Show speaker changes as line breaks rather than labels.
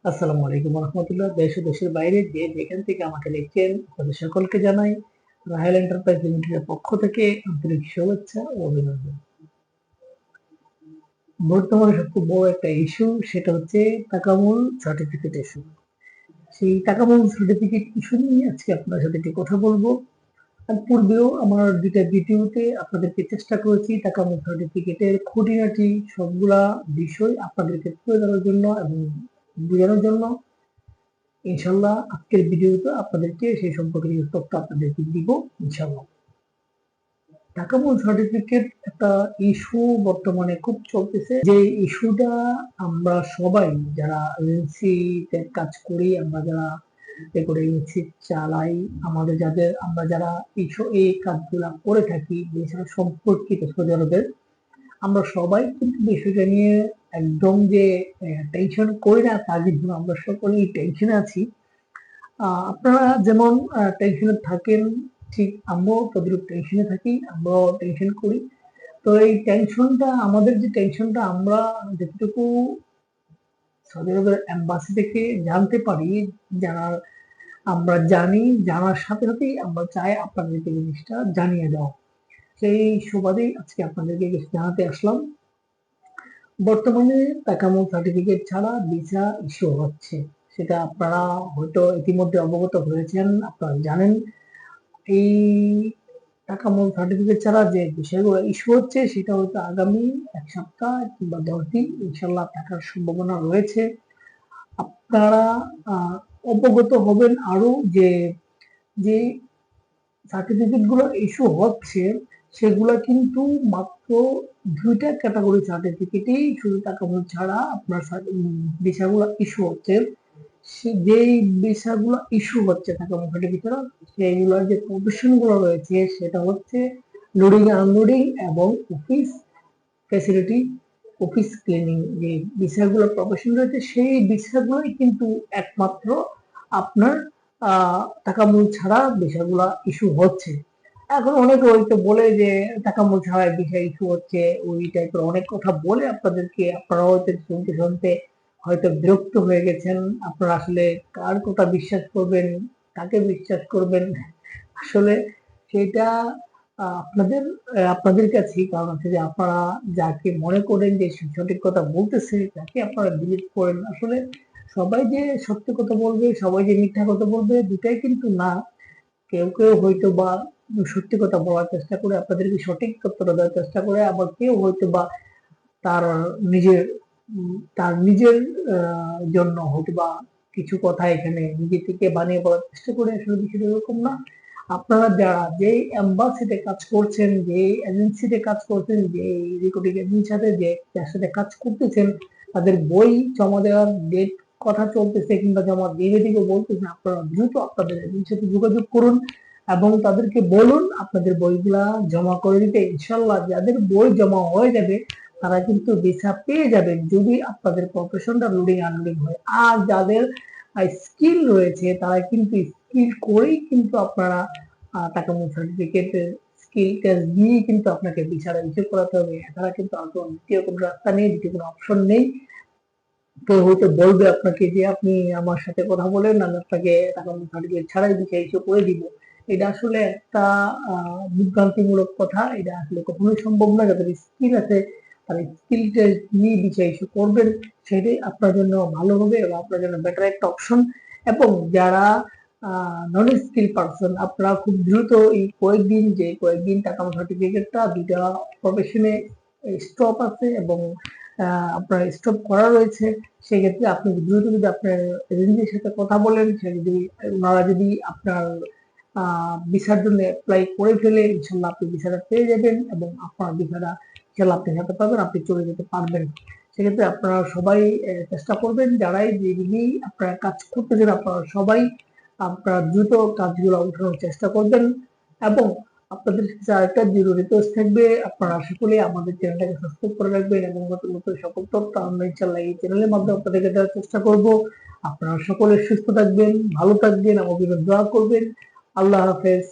আসসালামু আলাইকুম রহমতুল্লাহ। দেশ ও দেশের বাইরে যে যেখান থেকে আমাকে দেখছেন আপনাদের সকলকে জানাই রাহেল এন্টারপ্রাইজ লিমিটেডের পক্ষ থেকে আন্তরিক শুভেচ্ছা ও অভিনন্দন। বর্তমানে সবচেয়ে বড় একটা ইস্যু, সেটা হচ্ছে তাকামুল সার্টিফিকেট ইস্যু। সেই তাকামুল সার্টিফিকেট ইস্যু নিয়ে আজকে আপনার সাথে একটি কথা বলবো। আর পূর্বেও আমার দুইটা ভিডিওতে আপনাদেরকে চেষ্টা করেছি তাকামুল সার্টিফিকেটের খুঁটিনাটি সবগুলা বিষয় আপনাদেরকে তুলে ধরার জন্য এবং বোঝানোর জন্য। ইনশাল্লাহ আজকের ভিডিওতে আপনাদেরকে সেই সম্পর্কে কিছু তথ্য আপনাদেরকে দিব ইনশাল্লাহ। তাকামুল সার্টিফিকেট একটা ইস্যু বর্তমানে খুব চলতেছে। যে ইস্যুটা আমরা সবাই যারা এজেন্সিতে কাজ করি, আমরা যারা করে এজেন্সি চালাই, আমাদের আমরা যারা এই কাজগুলা করে থাকি এছাড়া সম্পর্কিত সৌদি আরবের, আমরা সবাই কিন্তু বিষয়টা নিয়ে একদম যে টেনশন করি না তা কিন্তু না, আমরা সকলেই টেনশনে আছি। আপনারা যেমন টেনশনে থাকেন, ঠিক আমরাও তদ্রুপ টেনশনে থাকি, আমরাও টেনশন করি। তো এই টেনশনটা, আমাদের যে টেনশনটা আমরা যতটুকু সৌদি আরবের এম্বাসি থেকে জানতে পারি, জানার আমরা জানি, জানার সাথে সাথেই আমরা চাই আপনাদেরকে জিনিসটা জানিয়ে দেওয়া। সেই সুবাদেই আজকে আপনাদেরকে কিছু জানাতে আসলাম। বর্তমানে তাকামুল সার্টিফিকেট ছাড়া ভিসা ইস্যু হচ্ছে, সেটা আপনারা হয়তো ইতিমধ্যে অবগত হয়েছেন, আপনারা জানেন। এই তাকামুল সার্টিফিকেট ছাড়া যে বিষয়গুলো ইস্যু হচ্ছে সেটা হয়তো আগামী এক সপ্তাহ কিংবা 10 দিন ইনশাল্লাহ থাকার সম্ভাবনা রয়েছে। আপনারা অবগত হবেন আরো যে যে সার্টিফিকেট গুলো ইস্যু হচ্ছে সেগুলা কিন্তু মাত্র দুইটা ক্যাটাগরি সার্টিফিকেটেই শুধু তাকামুল ছাড়া আপনার ভিসাগুলো ইস্যু হচ্ছে। যেই ভিসাগুলো ইস্যু হচ্ছে তাকামুল সার্টিফিকেট, সেইগুলোর যে প্রফেশন গুলো রয়েছে সেটা হচ্ছে লোডিং আনলোডিং এবং অফিস ফ্যাসিলিটি, অফিস ক্লিনিং। যে ভিসাগুলো প্রফেশন রয়েছে সেই ভিসাগুলোই কিন্তু একমাত্র আপনার তাকামুল ছাড়া ভিসাগুলা ইস্যু হচ্ছে। এখন অনেকে হয়তো বলে যে তাকামুল ছাড়া ভিসা ইস্যু হচ্ছে, ওই টাইপের অনেক কথা বলে আপনাদেরকে, আপনারা হয়তো শুনতে শুনতে হয়তো বিরক্ত হয়ে গেছেন। আপনারা আসলে কার কথা বিশ্বাস করবেন, কাকে বিশ্বাস করবেন, আসলে সেটা আপনাদের কাছেই। কারণ হচ্ছে যে আপনারা যাকে মনে করেন যে সে সঠিক কথা বলতেছে তাকে আপনারা বিলিভ করেন। আসলে সবাই যে সত্যি কথা বলবে, সবাই যে মিথ্যা কথা বলবে, দুটাই কিন্তু না। কেউ কেউ হয়তো বা সত্যি কথা বলার চেষ্টা করে, আপনাদেরকে সঠিক তথ্যটা দেওয়ার চেষ্টা করে, আবার কেউ হয়তো বা তার নিজের তার নিজের জন্য হয়তো বা কিছু কথা এখানে নিজে থেকে বানিয়ে বলার চেষ্টা করে। আসলে বিষয়টা এরকম না। আপনারা যারা যে এম্বাসিতে কাজ করছেন, যে এজেন্সিতে কাজ করছেন, যে রিক্রুটিং এজেন্সির সাথে যে যার সাথে কাজ করতেছেন, তাদের বই জমা দেওয়ার ডেট কথা চলতেছে কিংবা জমা দিয়ে দিকে বলতেছেন, আপনারা দ্রুত আপনাদের এজেন্সির সাথে যোগাযোগ করুন এবং তাদেরকে বলুন আপনাদের বইগুলা জমা করে দিতে। ইনশাল্লাহ যাদের বই জমা হয়ে যাবে তারা কিন্তু ভিসা পেয়ে যাবেন, যদি আপনাদের প্রফেশনটা লোডিং আনলোডিং হয়। আর যাদের স্কিল রয়েছে তারা কিন্তু স্কিল করেই কিন্তু আপনারা তাকামুল সার্টিফিকেট স্কিল টেস্ট দিয়ে কিন্তু আপনাকে ভিসাটা ইস্যু করাতে হবে। এছাড়া কিন্তু আর কোনো দ্বিতীয় কোনো রাস্তা নেই, দ্বিতীয় কোনো অপশন নেই। তো হয়তো বলবে আপনাকে যে আপনি আমার সাথে কথা বলেন, আমি আপনাকে তাকামুল সার্টিফিকেট ছাড়াই ভিসা ইস্যু করে দিব। এটা আসলে একটা বিভ্রান্তিমূলক কথা। এটা আসলে কখনোই সম্ভব না। যাদের স্কিল আছে তারা স্কিল টেস্ট নিয়ে ভিসা ইস্যু করবেন, সেটাই আপনার জন্য ভালো হবে এবং আপনার জন্য বেটার একটা অপশন। এবং যারা নন স্কিল পারসন, আপনারা খুব দ্রুত এই কয়েকদিন তাকামুল সার্টিফিকেটটা দুইটা প্রফেশনে স্টপ আছে এবং আপনার স্টপ করা রয়েছে। সেক্ষেত্রে আপনি দ্রুত যদি আপনার এজেন্সির সাথে কথা বলেন, সে যদি ওনারা যদি আপনার ভিসার জন্য অ্যাপ্লাই করে ফেলে, ইনশাল্লাহ আপনি ভিসাটা পেয়ে যাবেন এবং আপনার ভিসাটা ইনশাল্লাহ আপনি হাতে পাবেন, আপনি চলে যেতে পারবেন। সেক্ষেত্রে আপনারা সবাই চেষ্টা করবেন, যারাই যেদিকেই আপনারা কাজ করতেছেন আপনারা সবাই আপনারা দ্রুত কাজগুলো উঠানোর চেষ্টা করবেন। এবং আপনাদের কাছে আরেকটা জিরো রিকোয়েস্ট থাকবে, আপনারা সকলে আমাদের চ্যানেলটাকে সাবস্ক্রাইব করে রাখবেন এবং নতুন নতুন সকল তথ্য আমরা ইনশাল্লাহ এই চ্যানেলের মাধ্যমে আপনাদেরকে দেওয়ার চেষ্টা করব। আপনারা সকলে সুস্থ থাকবেন, ভালো থাকবেন, আমার জন্য দোয়া করবেন। আল্লাহ হাফেজ।